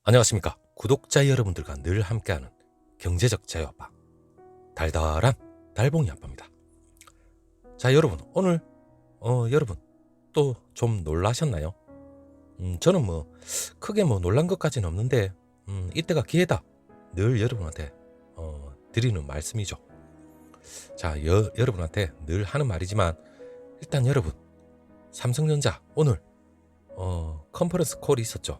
안녕하십니까. 구독자 여러분들과 늘 함께하는 경제적 자유아빠 달달한 달봉이 아빠입니다. 자, 여러분 오늘 여러분 또 좀 놀라셨나요? 저는 크게 놀란 것까지는 없는데 이때가 기회다 늘 여러분한테 드리는 말씀이죠. 자, 여러분한테 늘 하는 말이지만 일단 여러분 삼성전자 오늘 컨퍼런스 콜이 있었죠.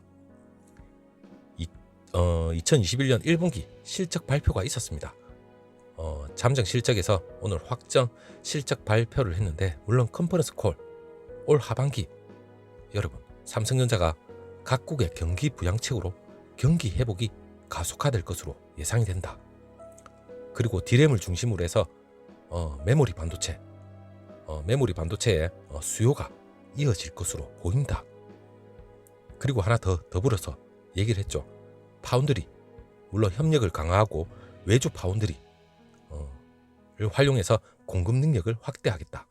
2021년 1분기 실적 발표가 있었습니다. 잠정 실적에서 오늘 확정 실적 발표를 했는데, 물론 컨퍼런스 콜 올 하반기 여러분 삼성전자가 각국의 경기 부양책으로 경기 회복이 가속화될 것으로 예상이 된다. 그리고 D램을 중심으로 해서 메모리 반도체의 수요가 이어질 것으로 보인다. 그리고 하나 더 더불어서 얘기를 했죠. 파운드리, 물론 협력을 강화하고 외주 파운드리를 활용해서 공급 능력을 확대하겠다.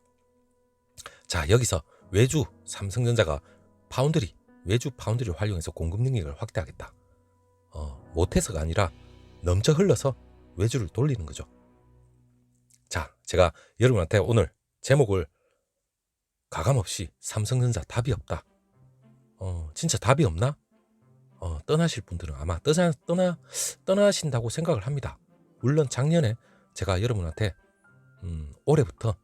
자, 여기서 외주 삼성전자가 외주 파운드리를 활용해서 공급 능력을 확대하겠다. 못해서가 아니라 넘쳐 흘러서 외주를 돌리는 거죠. 자, 제가 여러분한테 오늘 제목을 가감없이 삼성전자 답이 없다. 진짜 답이 없나? 떠나실 분들은 아마 떠나신다고 생각을 합니다. 물론 작년에 제가 여러분한테 올해부터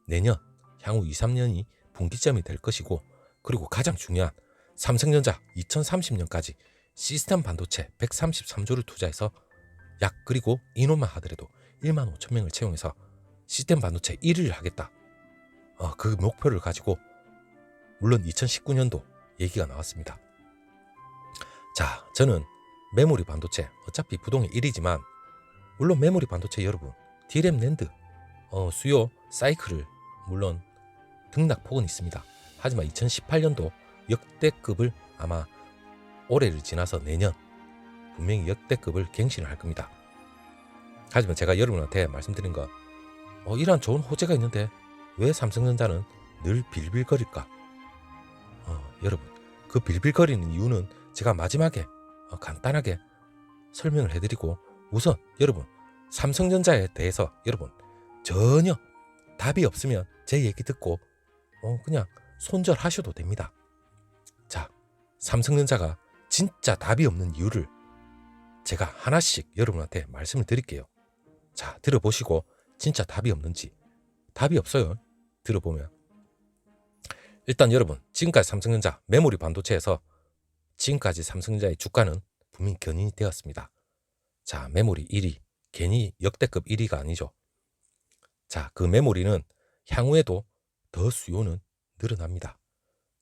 내년 향후 2, 3년이 분기점이 될 것이고, 그리고 가장 중요한 삼성전자 2030년까지 시스템 반도체 133조를 투자해서 그리고 인원만 하더라도 1만 5천 명을 채용해서 시스템 반도체 1위를 하겠다. 그 목표를 가지고 물론 2019년도 얘기가 나왔습니다. 자, 저는 메모리 반도체 어차피 부동의 1위지만, 물론 메모리 반도체 여러분 D램 낸드 수요 사이클을 물론 등락폭은 있습니다. 하지만 2018년도 역대급을 아마 올해를 지나서 내년 분명히 역대급을 갱신을 할 겁니다. 하지만 제가 여러분한테 말씀드린 거 이러한 좋은 호재가 있는데 왜 삼성전자는 늘 빌빌거릴까? 여러분 그 빌빌거리는 이유는 제가 마지막에 간단하게 설명을 해드리고, 우선 여러분 삼성전자에 대해서 여러분 전혀 답이 없으면 제 얘기 듣고 그냥 손절하셔도 됩니다. 자, 삼성전자가 진짜 답이 없는 이유를 제가 하나씩 여러분한테 말씀을 드릴게요. 자, 들어보시고 진짜 답이 없는지. 답이 없어요. 들어보면 일단 여러분 지금까지 삼성전자 메모리 반도체에서 지금까지 삼성전자의 주가는 분명히 견인이 되었습니다. 자, 메모리 1위, 괜히 역대급 1위가 아니죠. 자, 그 메모리는 향후에도 더 수요는 늘어납니다.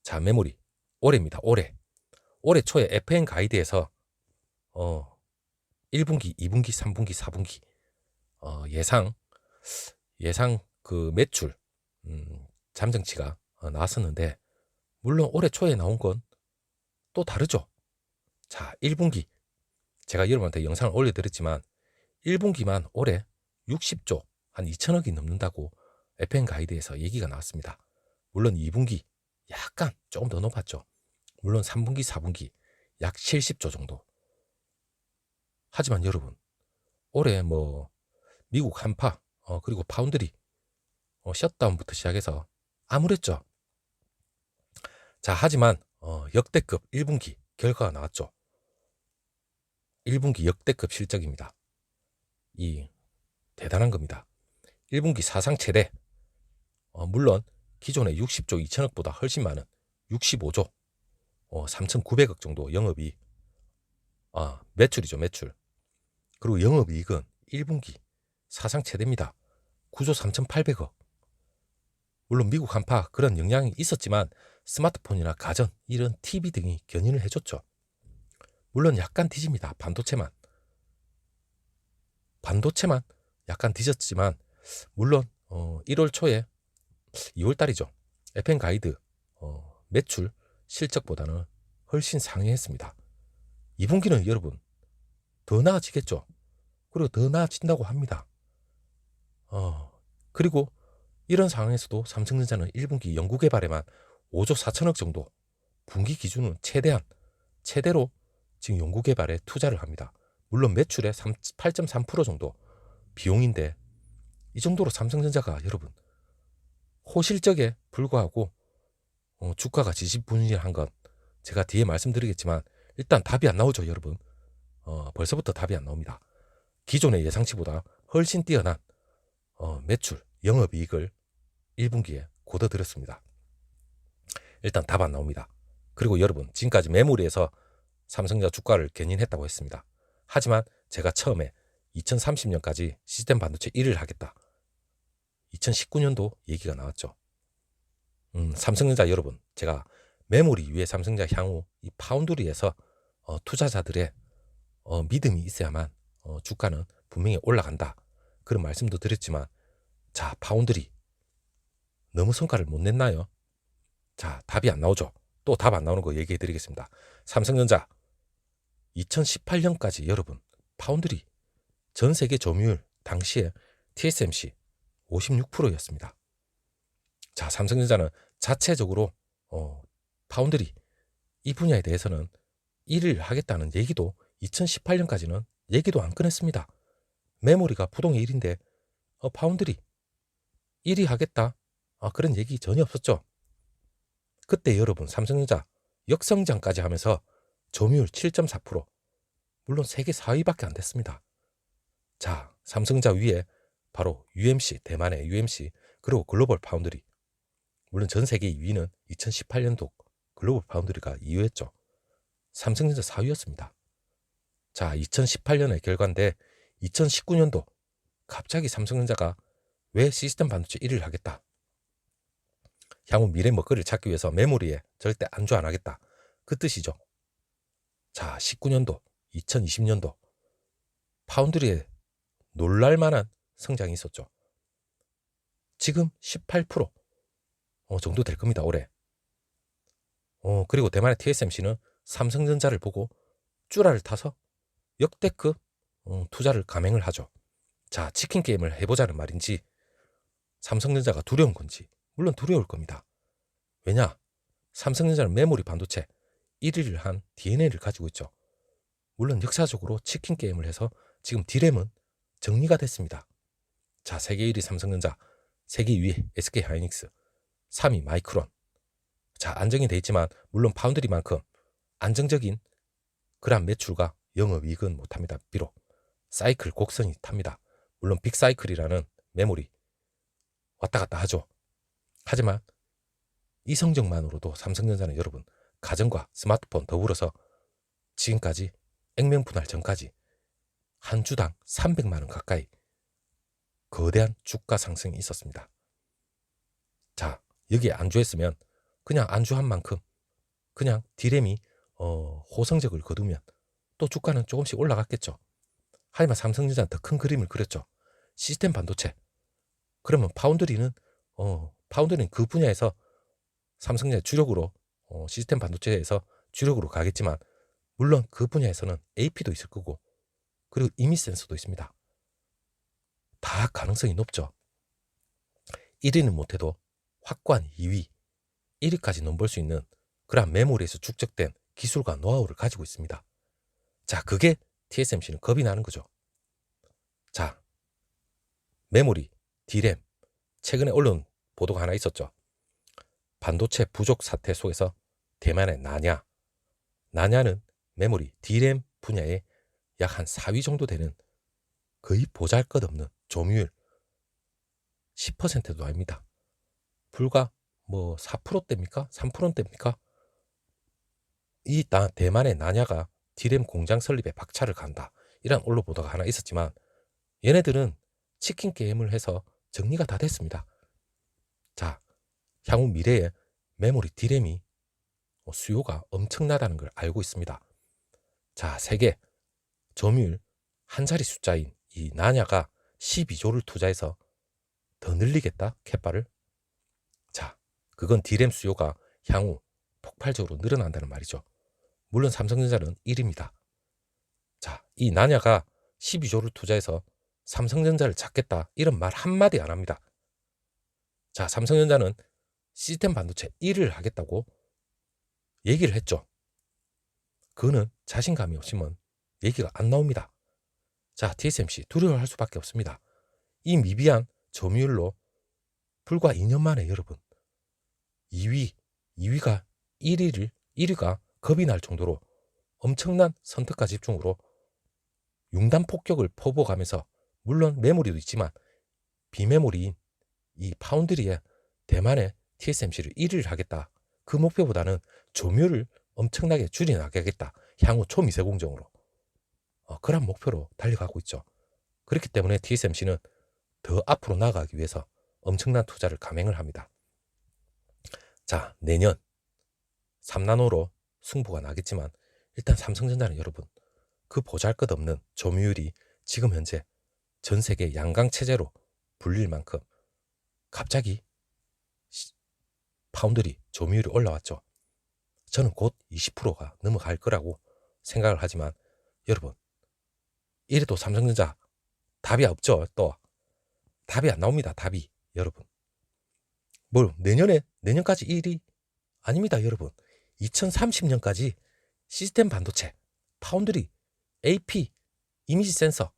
자, 메모리 올해입니다. 올해 초에 FN 가이드에서 1분기, 2분기, 3분기, 4분기 예상 그 매출 잠정치가 나왔었는데, 물론 올해 초에 나온 건 또 다르죠. 자, 1분기 제가 여러분한테 영상을 올려드렸지만 1분기만 올해 60조 한 2천억이 넘는다고 FN 가이드에서 얘기가 나왔습니다. 물론 2분기 약간 조금 더 높았죠. 물론 3분기, 4분기 약 70조 정도. 하지만 여러분 올해 미국 한파 그리고 파운드리 셧다운부터 시작해서 암울했죠. 자, 하지만 역대급 1분기 결과가 나왔죠. 1분기 역대급 실적입니다. 이 대단한 겁니다. 1분기 사상 최대, 물론 기존의 60조 2천억보다 훨씬 많은 65조 3,900억 정도 영업이익, 매출이죠, 매출. 그리고 영업이익은 1분기 사상 최대입니다. 9조 3,800억. 물론 미국 한파 그런 영향이 있었지만 스마트폰이나 가전 이런 TV 등이 견인을 해줬죠. 물론 약간 뒤집니다. 반도체만 약간 뒤졌지만, 물론 1월 초에 2월 달이죠. FN 가이드 매출 실적보다는 훨씬 상회했습니다. 2분기는 여러분 더 나아지겠죠. 그리고 더 나아진다고 합니다. 그리고 이런 상황에서도 삼성전자는 1분기 연구개발에만 5조 4천억 정도, 분기 기준은 최대로 지금 연구개발에 투자를 합니다. 물론 매출의 8.3% 정도 비용인데 이 정도로 삼성전자가 여러분 호실적에 불과하고 주가가 지지부진한 건 제가 뒤에 말씀드리겠지만 일단 답이 안 나오죠, 여러분. 벌써부터 답이 안 나옵니다. 기존의 예상치보다 훨씬 뛰어난 매출, 영업이익을 1분기에 거둬들였습니다. 일단 답 안 나옵니다. 그리고 여러분, 지금까지 메모리에서 삼성전자 주가를 견인했다고 했습니다. 하지만 제가 처음에 2030년까지 시스템 반도체 1위를 하겠다. 2019년도 얘기가 나왔죠. 삼성전자 여러분, 제가 메모리 위에 삼성전자 향후 이 파운드리에서 투자자들의 믿음이 있어야만 주가는 분명히 올라간다. 그런 말씀도 드렸지만, 자, 파운드리 너무 성과를 못 냈나요? 자, 답이 안 나오죠. 또 답 안 나오는 거 얘기해 드리겠습니다. 삼성전자 2018년까지 여러분 파운드리 전 세계 점유율 당시에 TSMC 56%였습니다. 자, 삼성전자는 자체적으로 파운드리 이 분야에 대해서는 1위를 하겠다는 얘기도 2018년까지는 얘기도 안 꺼냈습니다. 메모리가 부동의 1인데 파운드리 1위 하겠다. 그런 얘기 전혀 없었죠. 그때 여러분 삼성전자 역성장까지 하면서 점유율 7.4%, 물론 세계 4위밖에 안 됐습니다. 자, 삼성전자 위에 바로 UMC, 대만의 UMC, 그리고 글로벌 파운드리. 물론 전 세계 2위는 2018년도 글로벌 파운드리가 2위였죠. 삼성전자 4위였습니다. 자, 2018년의 결과인데 2019년도 갑자기 삼성전자가 왜 시스템 반도체 1위를 하겠다. 향후 미래 먹거리를 찾기 위해서 메모리에 절대 안주 안 하겠다. 그 뜻이죠. 자, 19년도, 2020년도 파운드리에 놀랄만한 성장이 있었죠. 지금 18% 정도 될 겁니다, 올해. 그리고 대만의 TSMC는 삼성전자를 보고 쭈라를 타서 역대급 투자를 감행을 하죠. 자, 치킨 게임을 해보자는 말인지 삼성전자가 두려운 건지 물론 두려울 겁니다. 왜냐? 삼성전자는 메모리 반도체 1위를 한 DNA를 가지고 있죠. 물론 역사적으로 치킨 게임을 해서 지금 D램은 정리가 됐습니다. 자, 세계 1위 삼성전자, 세계 2위 SK하이닉스, 3위 마이크론. 자, 안정이 돼 있지만 물론 파운드리만큼 안정적인 그런 매출과 영업이익은 못합니다. 비록 사이클 곡선이 탑니다. 물론 빅사이클이라는 메모리 왔다 갔다 하죠. 하지만 이 성적만으로도 삼성전자는 여러분 가전과 스마트폰 더불어서 지금까지 액면 분할 전까지 한 주당 300만 원 가까이 거대한 주가 상승이 있었습니다. 자, 여기에 안주했으면 그냥 안주한 만큼 그냥 D램이 호성적을 거두면 또 주가는 조금씩 올라갔겠죠. 하지만 삼성전자는 더 큰 그림을 그렸죠. 시스템 반도체. 그러면 파운드리는 그 분야에서 삼성전자 주력으로 시스템 반도체에서 주력으로 가겠지만 물론 그 분야에서는 AP도 있을 거고 그리고 이미 센서도 있습니다. 다 가능성이 높죠. 1위는 못해도 확고한 2위, 1위까지 넘볼 수 있는 그러한 메모리에서 축적된 기술과 노하우를 가지고 있습니다. 자, 그게 TSMC는 겁이 나는 거죠. 자, 메모리, D램, 최근에 언론 보도가 하나 있었죠. 반도체 부족 사태 속에서 대만의 나냐는 메모리, D램 분야에 약 한 4위 정도 되는 거의 보잘것없는 점유율 10%도 아닙니다. 불과 4%대입니까? 3%대입니까? 이 대만의 나냐가 D램 공장 설립에 박차를 간다. 이런 언론 보도가 하나 있었지만 얘네들은 치킨 게임을 해서 정리가 다 됐습니다. 자, 향후 미래에 메모리 D램이 수요가 엄청나다는 걸 알고 있습니다. 자, 세계 점유율 한 자리 숫자인 이 나냐가 12조를 투자해서 더 늘리겠다, 캣바를. 자, 그건 D램 수요가 향후 폭발적으로 늘어난다는 말이죠. 물론 삼성전자는 1위입니다. 자, 이 나냐가 12조를 투자해서 삼성전자를 잡겠다 이런 말 한마디 안 합니다. 자, 삼성전자는 시스템 반도체 1위를 하겠다고 얘기를 했죠. 그거는 자신감이 없으면 얘기가 안 나옵니다. 자, TSMC 두려워할 수밖에 없습니다. 이 미비한 점유율로 불과 2년 만에 여러분 2위가 1위가 겁이 날 정도로 엄청난 선택과 집중으로 융단 폭격을 퍼부어가면서 물론 메모리도 있지만 비메모리인 이 파운드리에 대만의 TSMC를 1위를 하겠다. 그 목표보다는 점유율을 엄청나게 줄여나가겠다. 향후 초미세공정으로. 그런 목표로 달려가고 있죠. 그렇기 때문에 TSMC는 더 앞으로 나아가기 위해서 엄청난 투자를 감행을 합니다. 자, 내년 3나노로 승부가 나겠지만 일단 삼성전자는 여러분 그 보잘것없는 점유율이 지금 현재 전 세계 양강체제로 불릴 만큼 갑자기 파운드리 점유율이 올라왔죠. 저는 곧 20%가 넘어갈 거라고 생각을 하지만 여러분 이래도 삼성전자 답이 없죠. 또 답이 안 나옵니다. 답이 여러분 뭘 내년까지 1위 아닙니다. 여러분 2030년까지 시스템 반도체 파운드리 AP 이미지 센서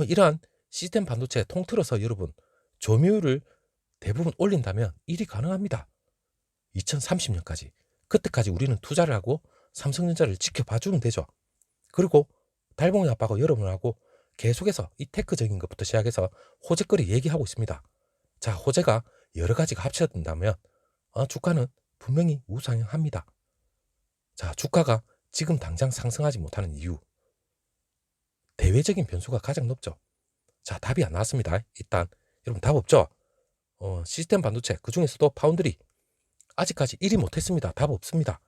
이러한 시스템 반도체 통틀어서 여러분 점유율을 대부분 올린다면 1위 가능합니다. 2030년까지 그때까지 우리는 투자를 하고 삼성전자를 지켜봐주면 되죠. 그리고 달봉이 아빠가 여러분하고 계속해서 이 테크적인 것부터 시작해서 호재거리 얘기하고 있습니다. 자, 호재가 여러 가지가 합쳐진다면 주가는 분명히 우상향합니다. 자, 주가가 지금 당장 상승하지 못하는 이유 대외적인 변수가 가장 높죠. 자, 답이 안 나왔습니다. 일단 여러분 답 없죠. 시스템 반도체 그중에서도 파운드리 아직까지 1위 못했습니다. 답 없습니다.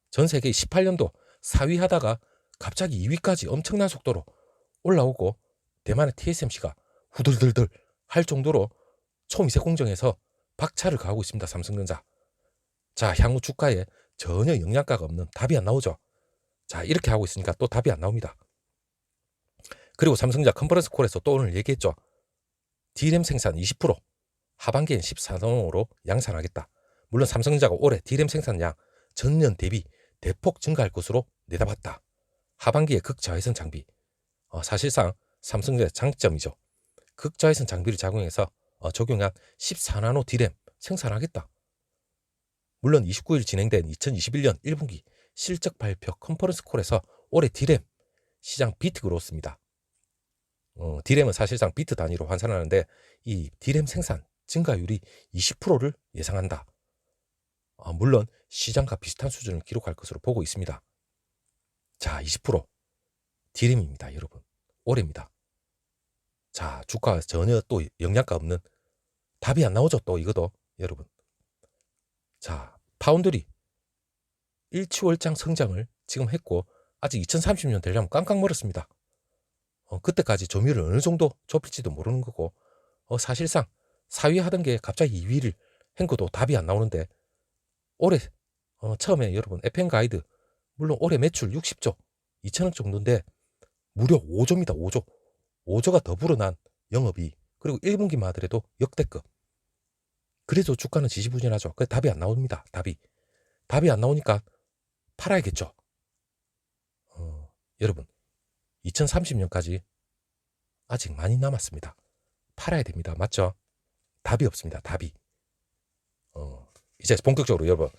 전 세계 18년도 4위 하다가 갑자기 2위까지 엄청난 속도로 올라오고 대만의 TSMC가 후들들들 할 정도로 초미세 공정에서 박차를 가하고 있습니다. 삼성전자. 자, 향후 주가에 전혀 영향가가 없는 답이 안 나오죠. 자, 이렇게 하고 있으니까 또 답이 안 나옵니다. 그리고 삼성전자 컨퍼런스 콜에서 또 오늘 얘기했죠. D램 생산 20% 하반기엔 14나노로 양산하겠다. 물론 삼성전자가 올해 D램 생산량 전년 대비 대폭 증가할 것으로 내다봤다. 하반기에 극자외선 장비 사실상 삼성전자의 장점이죠. 극자외선 장비를 적용한 14나노 D램 생산하겠다. 물론 29일 진행된 2021년 1분기 실적 발표 컨퍼런스 콜에서 올해 D램 시장 비트 그로스입니다. D램은 사실상 비트 단위로 환산하는데 이 D램 생산 증가율이 20%를 예상한다. 물론 시장과 비슷한 수준을 기록할 것으로 보고 있습니다. 자, 20% D램입니다. 여러분. 올해입니다. 자, 주가 전혀 또 영향가 없는 답이 안 나오죠. 또 이것도 여러분. 자, 파운드리 일취월장 성장을 지금 했고 아직 2030년 되려면 깡깡 멀었습니다. 그때까지 점유율을 어느 정도 좁힐지도 모르는 거고 사실상 4위 하던 게 갑자기 2위를 한 것도 답이 안 나오는데 올해 처음에 여러분 FM 가이드 물론 올해 매출 60조 2천억 정도인데 무려 5조입니다. 5조가 더 불어난 영업이 그리고 1분기만 하더라도 역대급. 그래도 주가는 지지부진하죠. 그 답이 안 나옵니다. 답이 안 나오니까 팔아야겠죠. 여러분 2030년까지 아직 많이 남았습니다. 팔아야 됩니다. 맞죠? 답이 없습니다. 답이. 이제 본격적으로 여러분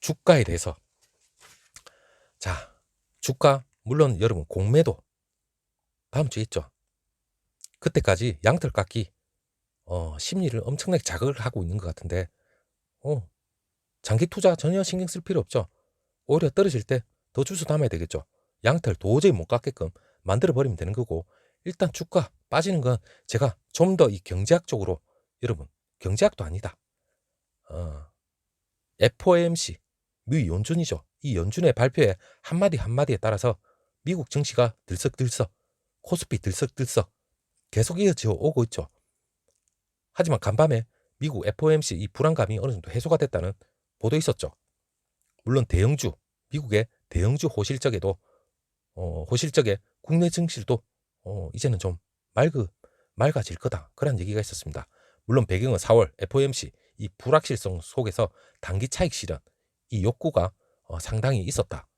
주가에 대해서 자, 주가 물론 여러분 공매도 다음 주에 있죠. 그때까지 양털 깎기 심리를 엄청나게 자극을 하고 있는 것 같은데 장기 투자 전혀 신경 쓸 필요 없죠. 오히려 떨어질 때 더 주워 담아야 되겠죠. 양털 도저히 못 깎게끔 만들어 버리면 되는 거고 일단 주가 빠지는 건 제가 좀 더 이 경제학 쪽으로 여러분 경제학도 아니다. FOMC 미 연준이죠. 이 연준의 발표에 한마디 한마디에 따라서 미국 증시가 들썩들썩 코스피 들썩들썩 계속 이어져 오고 있죠. 하지만 간밤에 미국 FOMC 이 불안감이 어느 정도 해소가 됐다는 보도 있었죠. 물론 대형주 미국의 대형주 호실적에도 호실적의 국내 증시도 이제는 좀 맑아질 거다. 그런 얘기가 있었습니다. 물론 배경은 4월 FOMC 이 불확실성 속에서 단기 차익 실현 이 욕구가 상당히 있었다.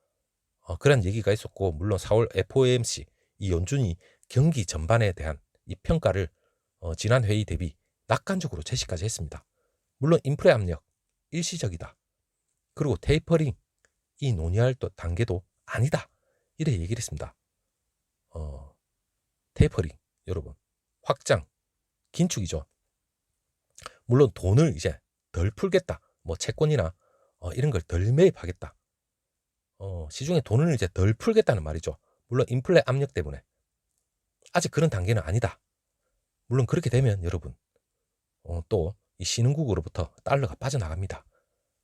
그런 얘기가 있었고, 물론 4월 FOMC 이 연준이 경기 전반에 대한 이 평가를 지난 회의 대비 낙관적으로 제시까지 했습니다. 물론 인플레 압력 일시적이다. 그리고 테이퍼링 이 논의할 단계도 아니다. 이래 얘기를 했습니다. 테이퍼링 여러분 확장 긴축이죠. 물론 돈을 이제 덜 풀겠다. 뭐 채권이나 이런 걸 덜 매입하겠다. 시중에 돈을 이제 덜 풀겠다는 말이죠. 물론 인플레 압력 때문에. 아직 그런 단계는 아니다. 물론 그렇게 되면 여러분 또 이 신흥국으로부터 달러가 빠져나갑니다.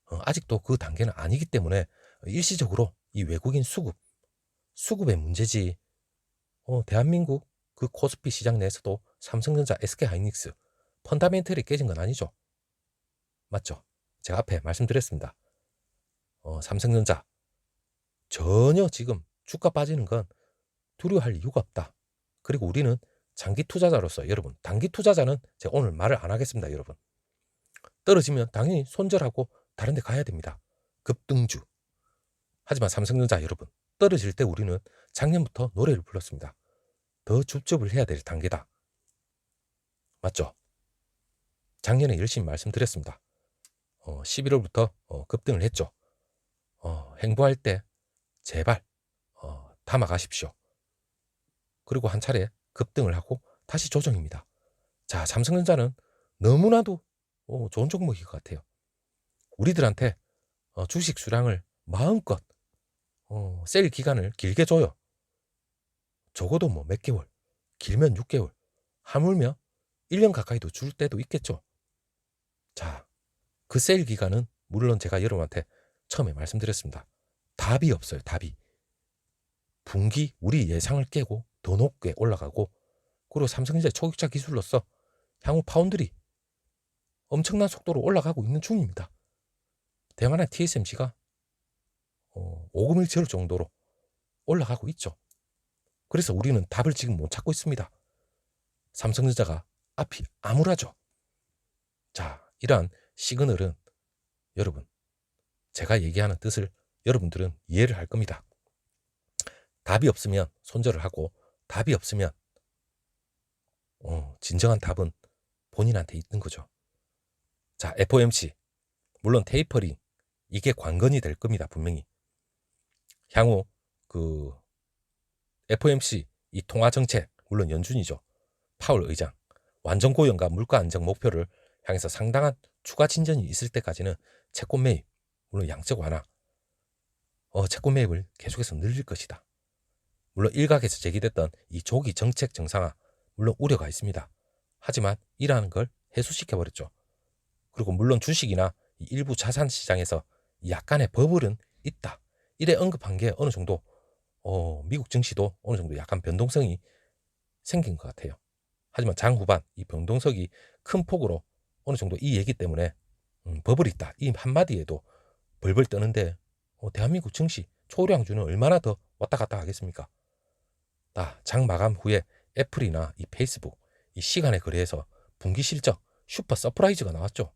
아직도 그 단계는 아니기 때문에 일시적으로 이 외국인 수급의 문제지. 대한민국 그 코스피 시장 내에서도 삼성전자, SK하이닉스 펀다멘털이 깨진 건 아니죠. 맞죠? 제가 앞에 말씀드렸습니다. 삼성전자 전혀 지금 주가 빠지는 건 두려워할 이유가 없다. 그리고 우리는 장기 투자자로서 여러분, 단기 투자자는 제가 오늘 말을 안 하겠습니다. 여러분, 떨어지면 당연히 손절하고 다른 데 가야 됩니다. 급등주. 하지만 삼성전자 여러분, 떨어질 때 우리는 작년부터 노래를 불렀습니다. 더 줍줍을 해야 될 단계다. 맞죠? 작년에 열심히 말씀드렸습니다. 11월부터 급등을 했죠. 행보할 때 제발 담아가십시오. 그리고 한 차례 급등을 하고 다시 조정입니다. 자, 삼성전자는 너무나도 좋은 종목일 것 같아요. 우리들한테 주식 수량을 마음껏 세일 기간을 길게 줘요. 적어도 뭐 몇 개월, 길면 6개월, 하물며 1년 가까이도 줄 때도 있겠죠. 자, 그 세일 기간은 물론 제가 여러분한테 처음에 말씀드렸습니다. 답이 없어요. 답이. 분기 우리 예상을 깨고 더 높게 올라가고, 그리고 삼성전자 초격차 기술로서 향후 파운드리 엄청난 속도로 올라가고 있는 중입니다. 대만의 TSMC가 5금일 절 정도로 올라가고 있죠. 그래서 우리는 답을 지금 못 찾고 있습니다. 삼성전자가 앞이 암울하죠. 자, 이러한 시그널은 여러분, 제가 얘기하는 뜻을 여러분들은 이해를 할 겁니다. 답이 없으면 손절을 하고, 답이 없으면 진정한 답은 본인한테 있는 거죠. 자, FOMC 물론 테이퍼링 이게 관건이 될 겁니다. 분명히 향후 그 FOMC 이 통화 정책 물론 연준이죠. 파월 의장 완전 고용과 물가 안정 목표를 향해서 상당한 추가 진전이 있을 때까지는 채권 매입 물론 양적 완화 채권 매입을 계속해서 늘릴 것이다. 물론 일각에서 제기됐던 이 조기 정책 정상화 물론 우려가 있습니다. 하지만 이라는 걸 해소시켜버렸죠. 그리고 물론 주식이나 일부 자산 시장에서 약간의 버블은 있다. 이래 언급한 게 어느 정도 미국 증시도 어느 정도 약간 변동성이 생긴 것 같아요. 하지만 장후반 이 변동성이 큰 폭으로 어느 정도 이 얘기 때문에 버블이 있다. 이 한마디에도 벌벌 떠는데 대한민국 증시 초량주는 얼마나 더 왔다 갔다 하겠습니까? 장 마감 후에 애플이나 이 페이스북 이 시간에 거래해서 분기 실적 슈퍼 서프라이즈가 나왔죠.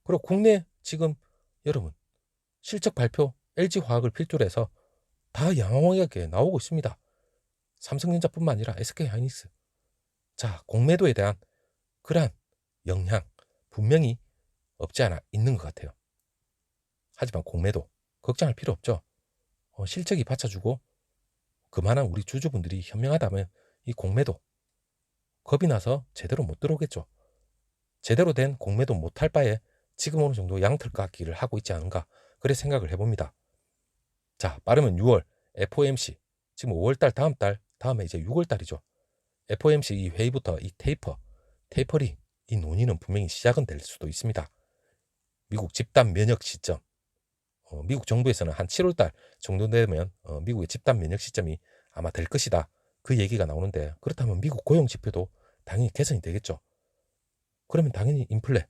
그리고 국내 지금 여러분 실적 발표 LG화학을 필두로 해서 다 양호하게 나오고 있습니다. 삼성전자뿐만 아니라 SK하이닉스. 자, 공매도에 대한 그러한 영향 분명히 없지 않아 있는 것 같아요. 하지만 공매도 걱정할 필요 없죠. 실적이 받쳐주고 그만한 우리 주주분들이 현명하다면 이 공매도 겁이 나서 제대로 못 들어오겠죠. 제대로 된 공매도 못할 바에 지금 어느 정도 양털깎기를 하고 있지 않은가 그래 생각을 해봅니다. 자, 빠르면 6월 FOMC 지금 5월달 다음에 이제 6월달이죠. FOMC 이 회의부터 이 테이퍼링 이 논의는 분명히 시작은 될 수도 있습니다. 미국 집단 면역 시점 미국 정부에서는 한 7월달 정도 되면 미국의 집단 면역 시점이 아마 될 것이다. 그 얘기가 나오는데 그렇다면 미국 고용 지표도 당연히 개선이 되겠죠. 그러면 당연히 인플레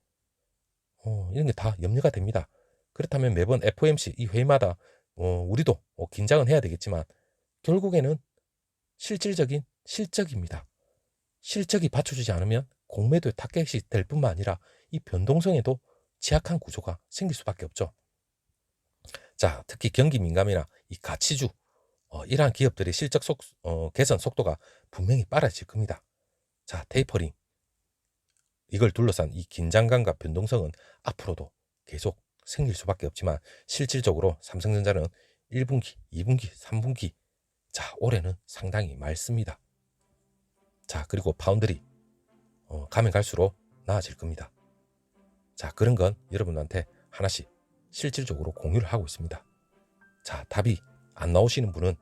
이런 게 다 염려가 됩니다. 그렇다면 매번 FOMC 이 회의마다 우리도 긴장은 해야 되겠지만 결국에는 실질적인 실적입니다. 실적이 받쳐주지 않으면 공매도의 타겟이 될 뿐만 아니라 이 변동성에도 취약한 구조가 생길 수밖에 없죠. 자, 특히 경기 민감이나 이 가치주 이러한 기업들의 실적 개선 속도가 분명히 빨라질 겁니다. 자, 테이퍼링 이걸 둘러싼 이 긴장감과 변동성은 앞으로도 계속 생길 수밖에 없지만 실질적으로 삼성전자는 1분기, 2분기, 3분기 자 올해는 상당히 맑습니다. 자 그리고 파운드리 가면 갈수록 나아질 겁니다. 자 그런 건 여러분한테 하나씩 실질적으로 공유를 하고 있습니다. 자 답이 안 나오시는 분은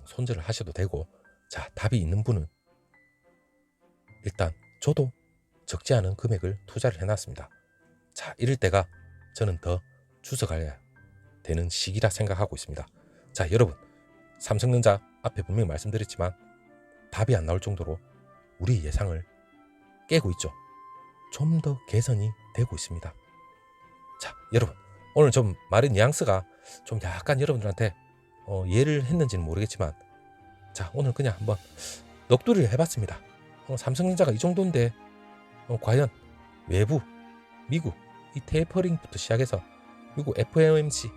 손절을 하셔도 되고 자 답이 있는 분은 일단 저도 적지 않은 금액을 투자를 해놨습니다. 자 이럴 때가 저는 더 주석해야 되는 시기라 생각하고 있습니다. 자 여러분 삼성전자 앞에 분명히 말씀드렸지만 답이 안 나올 정도로 우리 예상을 깨고 있죠. 좀 더 개선이 되고 있습니다. 자 여러분 오늘 좀 말의 뉘앙스가 좀 약간 여러분들한테 이해를 했는지는 모르겠지만 자 오늘 그냥 한번 넋두리를 해봤습니다. 삼성전자가 이 정도인데 과연 외부 미국 이 테이퍼링부터 시작해서 미국 FOMC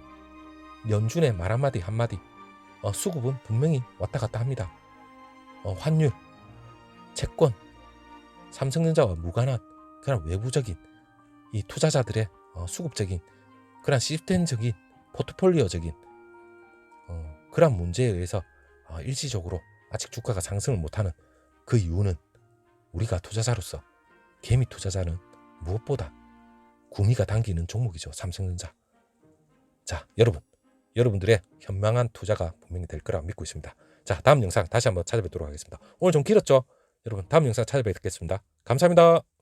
연준의 말 한마디 한마디 수급은 분명히 왔다 갔다 합니다. 환율, 채권, 삼성전자와 무관한 그런 외부적인 이 투자자들의 수급적인 그런 시스템적인 포트폴리오적인 그런 문제에 의해서 일시적으로 아직 주가가 상승을 못하는 그 이유는 우리가 투자자로서 개미 투자자는 무엇보다 구미가 당기는 종목이죠. 삼성전자. 자 여러분들의 현명한 투자가 분명히 될 거라고 믿고 있습니다. 자 다음 영상 다시 한번 찾아뵙도록 하겠습니다. 오늘 좀 길었죠? 여러분 다음 영상 찾아뵙겠습니다. 감사합니다.